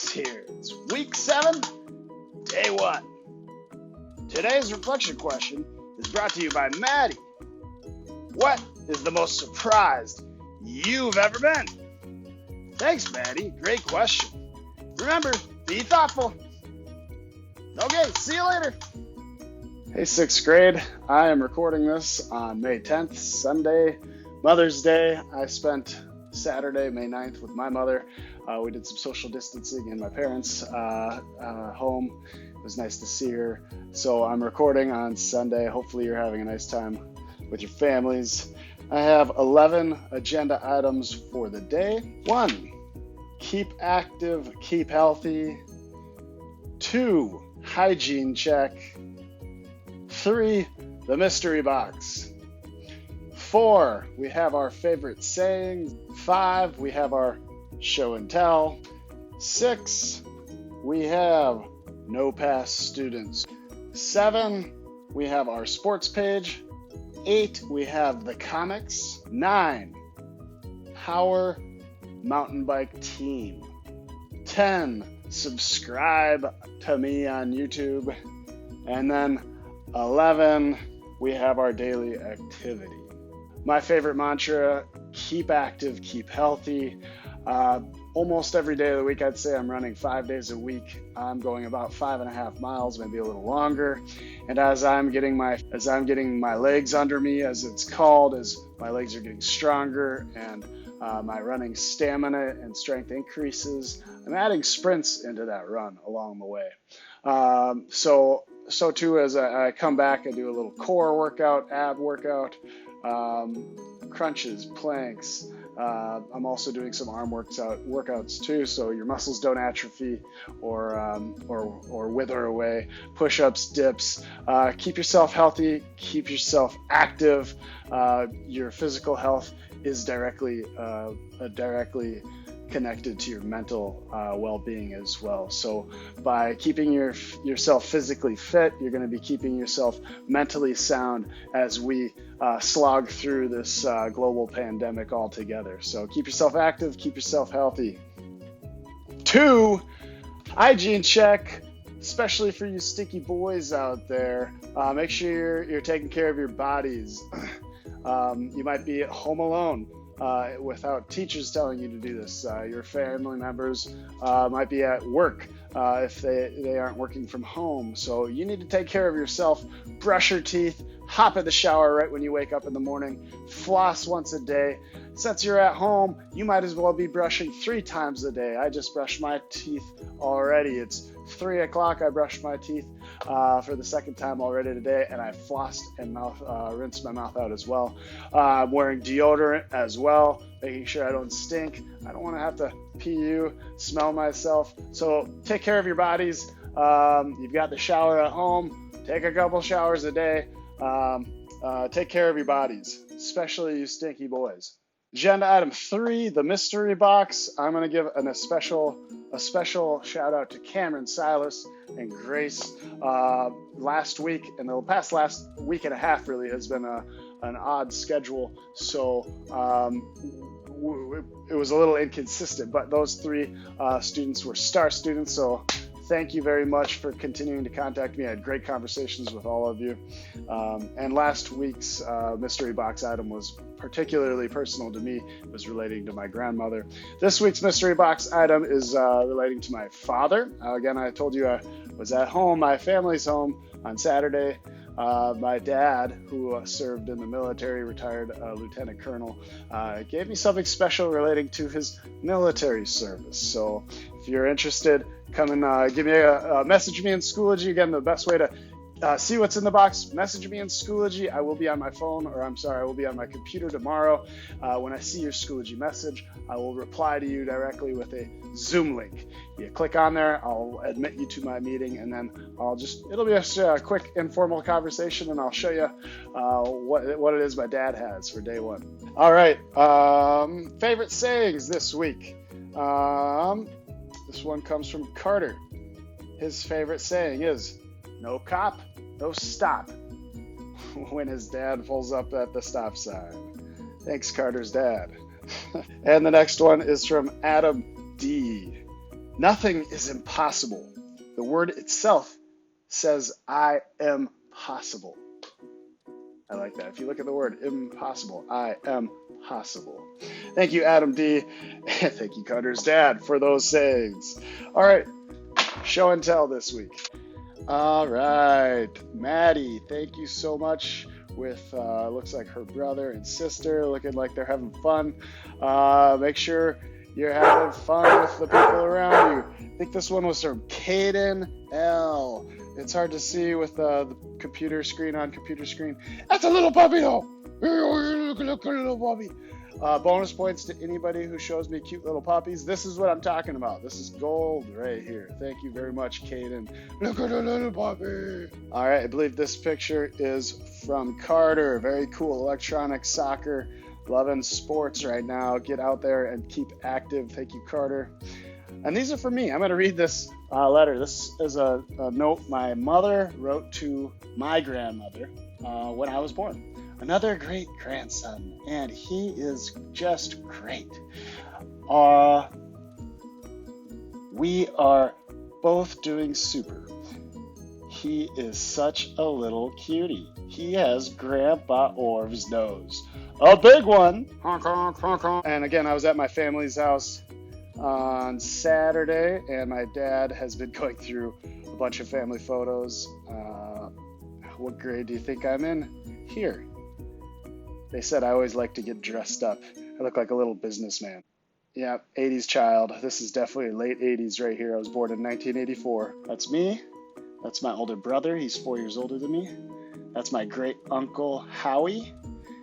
Athletics here. It's week 7, day 1. Today's reflection question is brought to you by Maddie. What is the most surprised you've ever been? Thanks, Maddie. Great question. Remember, be thoughtful. Okay, see you later. Hey, 6th grade. I am recording this on May 10th, Sunday, Mother's Day. I spent Saturday, May 9th with my mother. We did some social distancing in my parents' home. It was nice to see her. So I'm recording on Sunday. Hopefully you're having a nice time with your families. I have 11 agenda items for the day. 1, keep active, keep healthy. 2, hygiene check. 3, the mystery box. 4, we have our favorite sayings. 5, we have our show and tell. 6, we have no pass students. 7, we have our sports page. 8, we have the comics. 9, our mountain bike team. 10, subscribe to me on YouTube. And then 11, we have our daily activity. My favorite mantra, keep active, keep healthy. Almost every day of the week, I'd say I'm running 5 days a week. I'm going about 5.5 miles, maybe a little longer. And as I'm getting my legs under me, as it's called, as my legs are getting stronger and my running stamina and strength increases, I'm adding sprints into that run along the way. So too, as I come back, I do a little core workout, ab workout, crunches, planks. I'm also doing some arm workouts too, so your muscles don't atrophy or wither away. Push-ups, dips. Keep yourself healthy. Keep yourself active. Your physical health is directly connected to your mental well-being as well. So by keeping yourself physically fit, you're going to be keeping yourself mentally sound as we slog through this global pandemic all together. So keep yourself active, keep yourself healthy. 2, hygiene check, especially for you stinky boys out there. Make sure you're taking care of your bodies. You might be at home alone. Without teachers telling you to do this. Your family members might be at work if they aren't working from home. So you need to take care of yourself. Brush your teeth, hop in the shower right when you wake up in the morning, floss once a day. Since you're at home, you might as well be brushing 3 times a day. I just brushed my teeth already. It's 3 o'clock. I brushed my teeth for the 2nd time already today, and I flossed and rinsed my mouth out as well. I'm wearing deodorant as well, making sure I don't stink. I don't want to have to pee smell myself. So take care of your bodies. You've got the shower at home. Take a couple showers a day. Take care of your bodies, especially you stinky boys. Agenda item 3, the mystery box. I'm going to give a special shout out to Cameron, Silas, and Grace. Last week, and the last week and a half really has been an odd schedule, so it was a little inconsistent, but those 3 students were star students, so thank you very much for continuing to contact me. I had great conversations with all of you. And last week's mystery box item was particularly personal to me. It was relating to my grandmother. This week's mystery box item is relating to my father. Again, I told you I was at home, my family's home, on Saturday. My dad, who served in the military, retired lieutenant colonel, gave me something special relating to his military service. So if you're interested, come and give me message me in Schoology. Again, the best way to see what's in the box, message me in Schoology. I will be on my phone, I will be on my computer tomorrow. When I see your Schoology message, I will reply to you directly with a Zoom link. You click on there, I'll admit you to my meeting, and then it'll be a quick informal conversation, and I'll show you what it is my dad has for day 1. All right, favorite sayings this week. This one comes from Carter. His favorite saying is, "No cop, no stop," when his dad pulls up at the stop sign. Thanks, Carter's dad. And the next one is from Adam D. Nothing is impossible. The word itself says, I am possible. I like that. If you look at the word impossible, I am possible. Thank you, Adam D. And thank you, Carter's dad, for those sayings. All right, show and tell this week. All right, Maddie, thank you so much with, looks like her brother and sister, looking like they're having fun. Make sure you're having fun with the people around you. I think this one was from Caden L. It's hard to see with the computer screen on computer screen. That's a little puppy, though. Look at a little puppy. Bonus points to anybody who shows me cute little puppies. This is what I'm talking about. This is gold right here. Thank you very much, Caden. Look at a little puppy. All right, I believe this picture is from Carter. Very cool. Electronic soccer. Loving sports right now. Get out there and keep active. Thank you, Carter. And these are for me. I'm going to read this letter. This is a note my mother wrote to my grandmother when I was born. Another great grandson, and he is just great. We are both doing super. He is such a little cutie. He has Grandpa Orv's nose. A big one. Honk, honk, honk, honk. And again, I was at my family's house on Saturday, and my dad has been going through a bunch of family photos. What grade do you think I'm in? Here. They said I always like to get dressed up. I look like a little businessman. Yeah, 80s child. This is definitely late 80s right here. I was born in 1984. That's me. That's my older brother. He's 4 years older than me. That's my great uncle Howie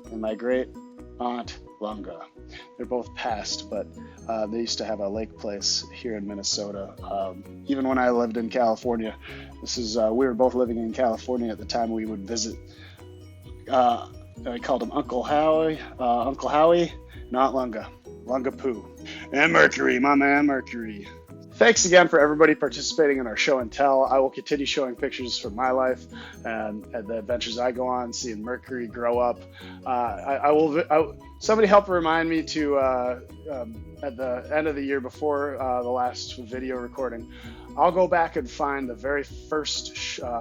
and my great aunt Lunga. They're both passed, but they used to have a lake place here in Minnesota. Even when I lived in California, we were both living in California at the time. We would visit. I called him Uncle Howie, not Lunga, Lunga Poo. And Mercury, my man Mercury. Thanks again for everybody participating in our show and tell. I will continue showing pictures from my life and the adventures I go on, seeing Mercury grow up. Somebody help remind me to, at the end of the year before the last video recording, I'll go back and find the very first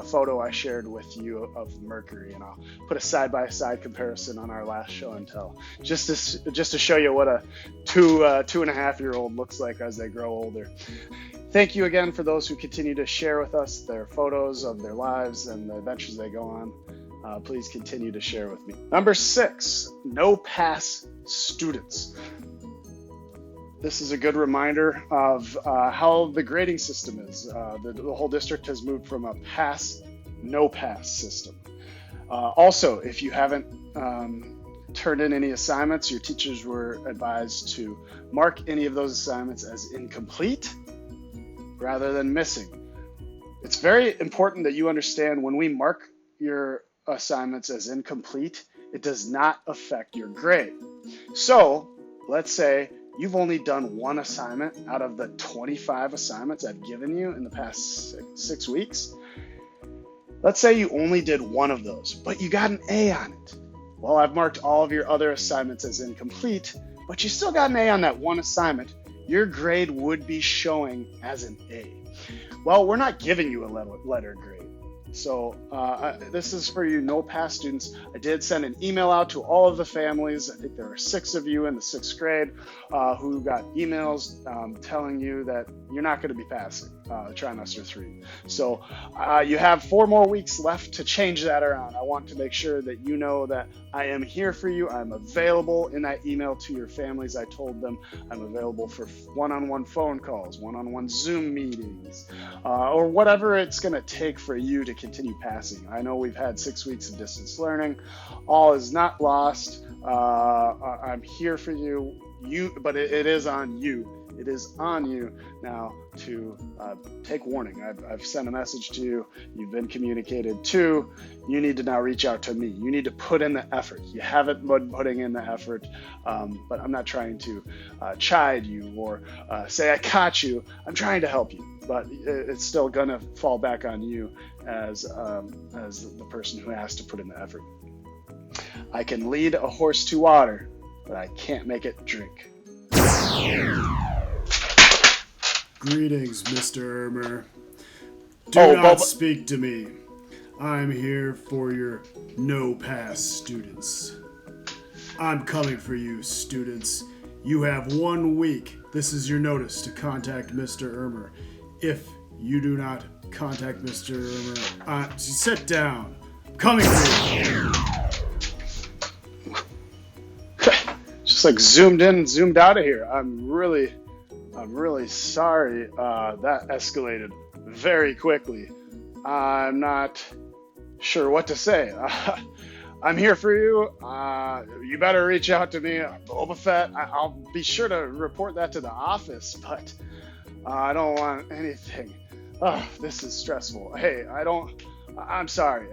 photo I shared with you of Mercury, and I'll put a side-by-side comparison on our last show and tell, just to show you what a 2.5-year-old looks like as they grow older. Thank you again for those who continue to share with us their photos of their lives and the adventures they go on. Please continue to share with me. Number 6, no pass students. This is a good reminder of how the grading system is. The whole district has moved from a pass, no pass system. Also, if you haven't turned in any assignments, your teachers were advised to mark any of those assignments as incomplete rather than missing. It's very important that you understand when we mark your assignments as incomplete, it does not affect your grade. So let's say you've only done one assignment out of the 25 assignments I've given you in the past 6 weeks. Let's say you only did one of those, but you got an A on it. Well, I've marked all of your other assignments as incomplete, but you still got an A on that one assignment. Your grade would be showing as an A. Well, we're not giving you a letter grade. So this is for you no pass students. I did send an email out to all of the families. I think there were 6 of you in the 6th grade who got emails telling you that you're not going to be passing trimester 3. So you have 4 more weeks left to change that around. I want to make sure that you know that I am here for you. I'm available. In that email to your families, I told them I'm available for one-on-one phone calls, one-on-one Zoom meetings, or whatever it's going to take for you to continue passing. I know we've had 6 weeks of distance learning. All is not lost. I'm here for you. But it is on you. It is on you now to take warning. I've sent a message to you. You've been communicated to. You need to now reach out to me. You need to put in the effort. You haven't been putting in the effort, but I'm not trying to chide you or say I caught you. I'm trying to help you, but it's still gonna fall back on you as the person who has to put in the effort. I can lead a horse to water, but I can't make it drink. Greetings, Mr. Ermer. Do Oh, not Bubba. speak to me. I'm here for your no-pass students. I'm coming for you, students. You have 1 week. This is your notice to contact Mr. Ermer. If you do not contact Mr. Ermer, sit down. I'm coming for you. Just like zoomed in, zoomed out of here. I'm really sorry. That escalated very quickly. I'm not sure what to say. I'm here for you. You better reach out to me, Boba Fett. I'll be sure to report that to the office, but I don't want anything. This is stressful. Hey, I'm sorry,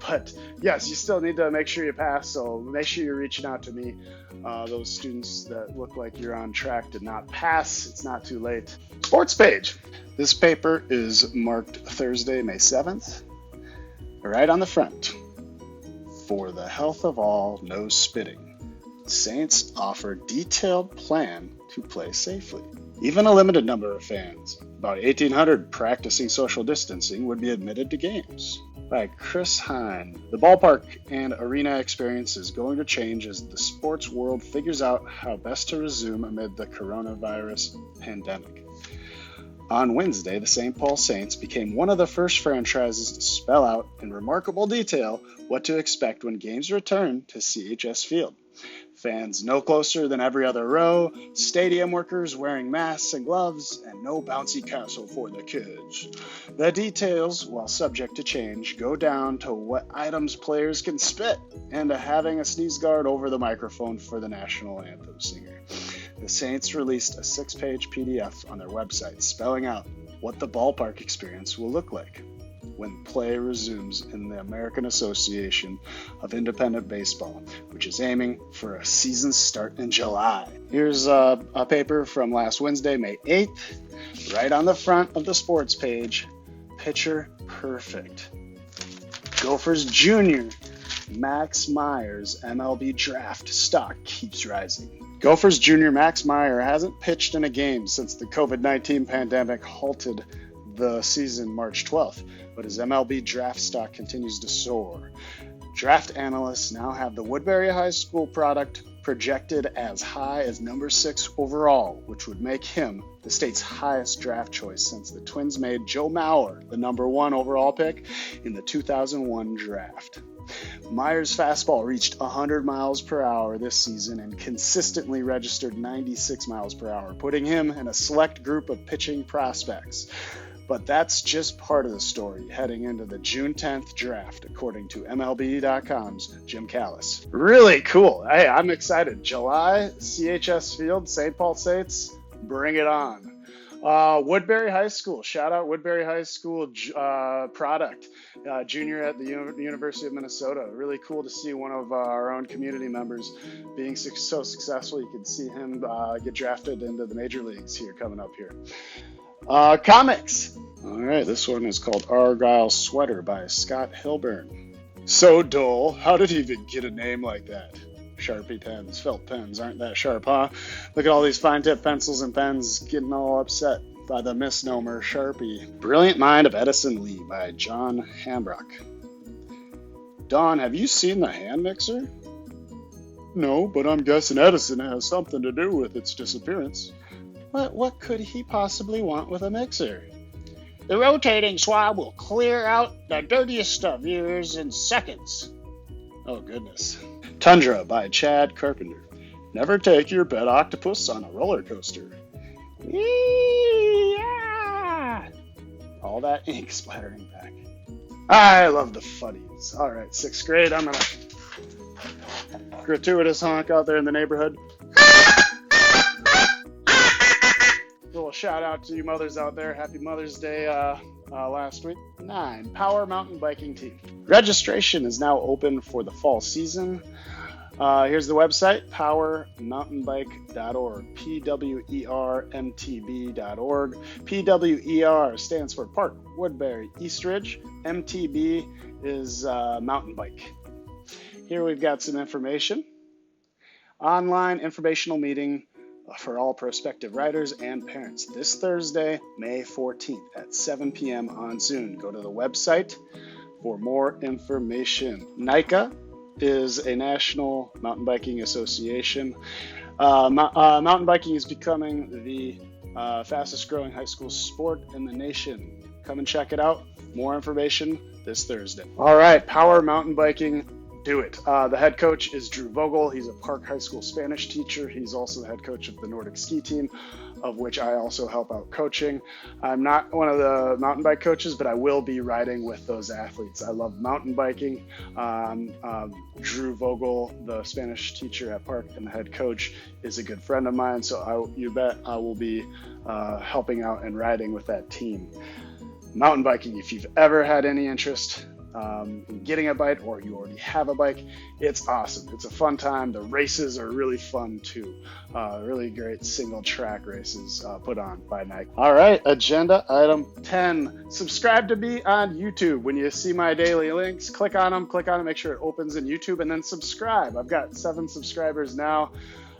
but yes, you still need to make sure you pass, so make sure you're reaching out to me. Those students that look like you're on track to not pass, it's not too late. Sports page. This paper is marked Thursday, May 7th. Right on the front. For the health of all, no spitting. Saints offer detailed plan to play safely. Even a limited number of fans, about 1,800 practicing social distancing, would be admitted to games. By Chris Hine. The ballpark and arena experience is going to change as the sports world figures out how best to resume amid the coronavirus pandemic. On Wednesday, the St. Paul Saints became one of the first franchises to spell out in remarkable detail what to expect when games return to CHS Field. Fans no closer than every other row, stadium workers wearing masks and gloves, and no bouncy castle for the kids. The details, while subject to change, go down to what items players can spit and to having a sneeze guard over the microphone for the national anthem singer. The Saints released a 6-page PDF on their website spelling out what the ballpark experience will look like when play resumes in the American Association of Independent Baseball, which is aiming for a season start in July. Here's a paper from last Wednesday, May 8th, right on the front of the sports page. Picture perfect. Gophers Jr. Max Myers MLB draft stock keeps rising. Gophers Jr. Max Meyer hasn't pitched in a game since the COVID-19 pandemic halted the season March 12th, but his MLB draft stock continues to soar. Draft analysts now have the Woodbury High School product projected as high as number 6 overall, which would make him the state's highest draft choice since the Twins made Joe Mauer the number 1 overall pick in the 2001 draft. Meyer's fastball reached 100 miles per hour this season and consistently registered 96 miles per hour, putting him in a select group of pitching prospects. But that's just part of the story heading into the June 10th draft, according to MLB.com's Jim Callis. Really cool. Hey, I'm excited. July, CHS Field, St. Paul Saints, bring it on. Woodbury High School, shout out Woodbury High School product, junior at the University of Minnesota. Really cool to see one of our own community members being so successful. You can see him get drafted into the major leagues here coming up here. Comics. All right, this one is called Argyle Sweater by Scott Hilburn. So dull. How did he even get a name like that? Sharpie pens, felt pens aren't that sharp, huh? Look at all these fine tip pencils and pens getting all upset by the misnomer Sharpie. Brilliant Mind of Edison Lee by John Hambrock. Don, have you seen the hand mixer? No, but I'm guessing Edison has something to do with its disappearance. What could he possibly want with a mixer? The rotating swab will clear out the dirtiest of yours in seconds. Oh, goodness. Tundra by Chad Carpenter. Never take your pet octopus on a roller coaster. Yeah! All that ink splattering back. I love the funnies. All right, 6th grade, I'm going to gratuitous honk out there in the neighborhood. Little shout out to you mothers out there. Happy Mother's Day last week. 9. Power Mountain Biking Team. Registration is now open for the fall season. Here's the website, powermountainbike.org, PWERMTB.org. PWER stands for Park Woodbury Eastridge. MTB is mountain bike. Here we've got some information. Online informational meeting for all prospective riders and parents this Thursday, May 14th at 7 p.m. on Zoom. Go to the website for more information. NICA is a national mountain biking association. Mountain biking is becoming the fastest growing high school sport in the nation. Come and check it out. More information this Thursday. All right, Power Mountain Biking, do it. The head coach is Drew Vogel. He's a Park High School Spanish teacher. He's also the head coach of the Nordic ski team, of which I also help out coaching. I'm not one of the mountain bike coaches, but I will be riding with those athletes. I love mountain biking. Drew Vogel, the Spanish teacher at Park and the head coach, is a good friend of mine, so you bet I will be helping out and riding with that team. Mountain biking, if you've ever had any interest in getting a bike, or you already have a bike, it's awesome. It's a fun time. The races are really fun too. Really great single track races put on by Nike. All right, agenda item 10. Subscribe to me on YouTube. When you see my daily links, click on them, make sure it opens in YouTube, and then subscribe. I've got 7 subscribers now.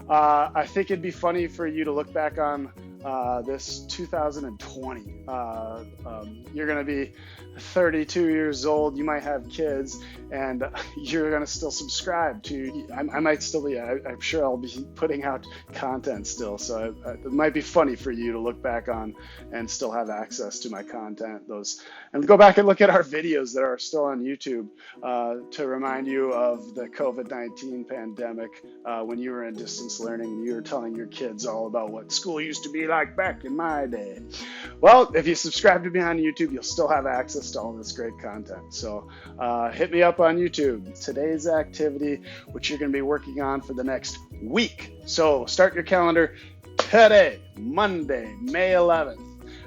I think it'd be funny for you to look back on this 2020. You're going to be 32 years old. You might have kids, and you're going to still subscribe to. I might still be. I'm sure I'll be putting out content still. So it might be funny for you to look back on and still have access to my content. And go back and look at our videos that are still on YouTube to remind you of the COVID-19 pandemic when you were in distance learning and you were telling your kids all about what school used to be like back in my day. Well, if you subscribe to me on YouTube, you'll still have access to all this great content. So hit me up on YouTube. Today's activity, which you're going to be working on for the next week. So start your calendar today, Monday, May 11th.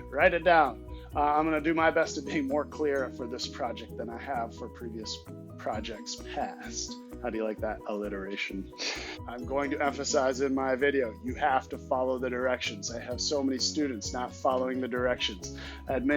Write it down. I'm going to do my best at being more clear for this project than I have for previous projects past. How do you like that alliteration? I'm going to emphasize in my video, you have to follow the directions. I have so many students not following the directions. I had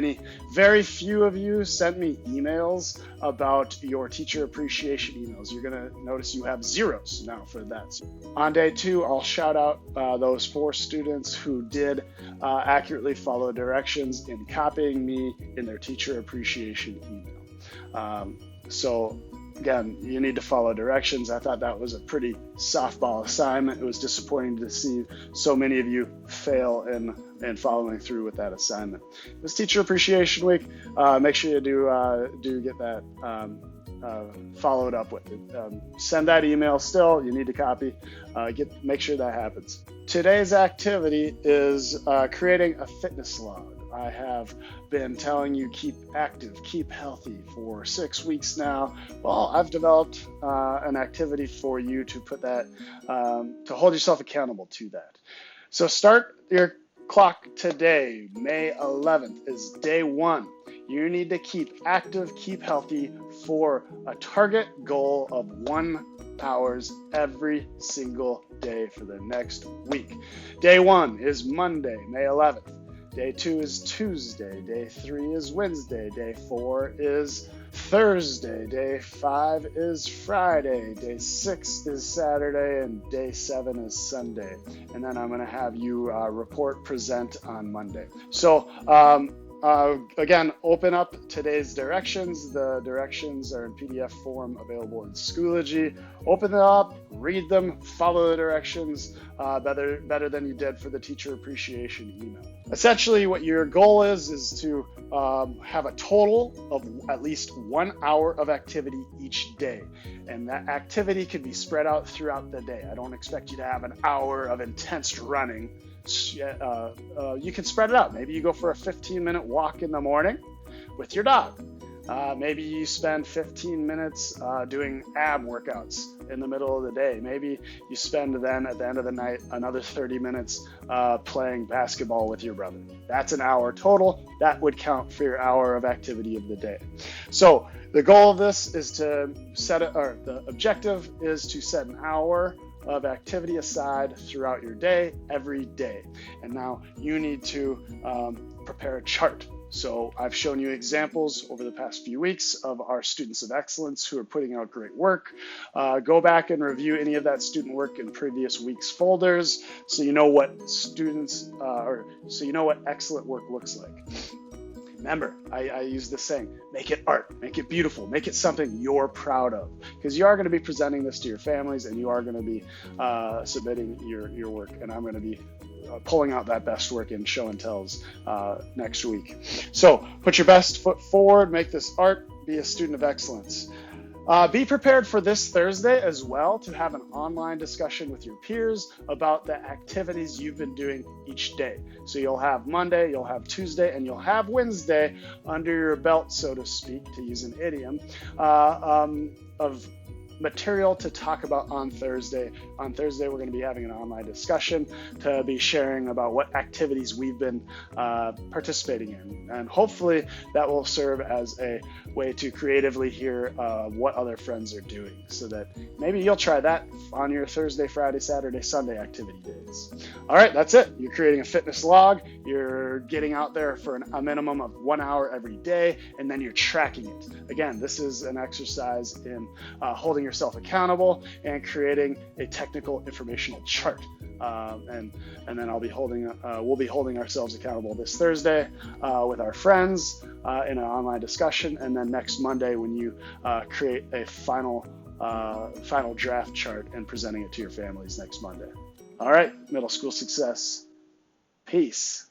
very few of you sent me emails about your teacher appreciation emails. You're going to notice you have zeros now for that. On day 2, I'll shout out those 4 students who did accurately follow directions in copying me in their teacher appreciation email. Again, you need to follow directions. I thought that was a pretty softball assignment. It was disappointing to see so many of you fail in following through with that assignment. This Teacher Appreciation Week, make sure you do get that followed up with. Send that email still. You need to copy. Make sure that happens. Today's activity is creating a fitness log. I have been telling you keep active, keep healthy for 6 weeks now. Well, I've developed an activity for you to put that, to hold yourself accountable to that. So start your clock today. May 11th is day 1. You need to keep active, keep healthy for a target goal of 1 hour every single day for the next week. Day 1 is Monday, May 11th. Day 2 is Tuesday. Day 3 is Wednesday. Day 4 is Thursday. Day 5 is Friday. Day 6 is Saturday. And day 7 is Sunday. And then I'm going to have you present on Monday. So again, open up today's directions. The directions are in PDF form available in Schoology. Open them up, read them, follow the directions better than you did for the teacher appreciation email. Essentially, what your goal is to have a total of at least 1 hour of activity each day. And that activity could be spread out throughout the day. I don't expect you to have an hour of intense running. You can spread it out. Maybe you go for a 15-minute walk in the morning with your dog. Maybe you spend 15 minutes doing ab workouts in the middle of the day. Maybe you spend then at the end of the night another 30 minutes playing basketball with your brother. That's an hour total. That would count for your hour of activity of the day. So the goal of this is to the objective is to set an hour of activity aside throughout your day, every day. And now you need to prepare a chart. So I've shown you examples over the past few weeks of our students of excellence who are putting out great work. Go back and review any of that student work in previous weeks' folders so you know what so you know what excellent work looks like. Remember, I use this saying, make it art, make it beautiful, make it something you're proud of, because you are going to be presenting this to your families and you are going to be submitting your work, and I'm going to be pulling out that best work in show and tells next week. So put your best foot forward, make this art, be a student of excellence. Be prepared for this Thursday as well to have an online discussion with your peers about the activities you've been doing each day. So you'll have Monday, you'll have Tuesday, and you'll have Wednesday under your belt, so to speak, to use an idiom, of material to talk about on Thursday. On Thursday, we're going to be having an online discussion to be sharing about what activities we've been participating in. And hopefully that will serve as a way to creatively hear what other friends are doing, so that maybe you'll try that on your Thursday, Friday, Saturday, Sunday activity days. All right, that's it. You're creating a fitness log. You're getting out there for a minimum of 1 hour every day, and then you're tracking it. Again, this is an exercise in holding yourself accountable and creating a technical informational chart. And then we'll be holding ourselves accountable this Thursday with our friends in an online discussion, and then next Monday when you create a final draft chart and presenting it to your families next Monday. All right, middle school success. Peace.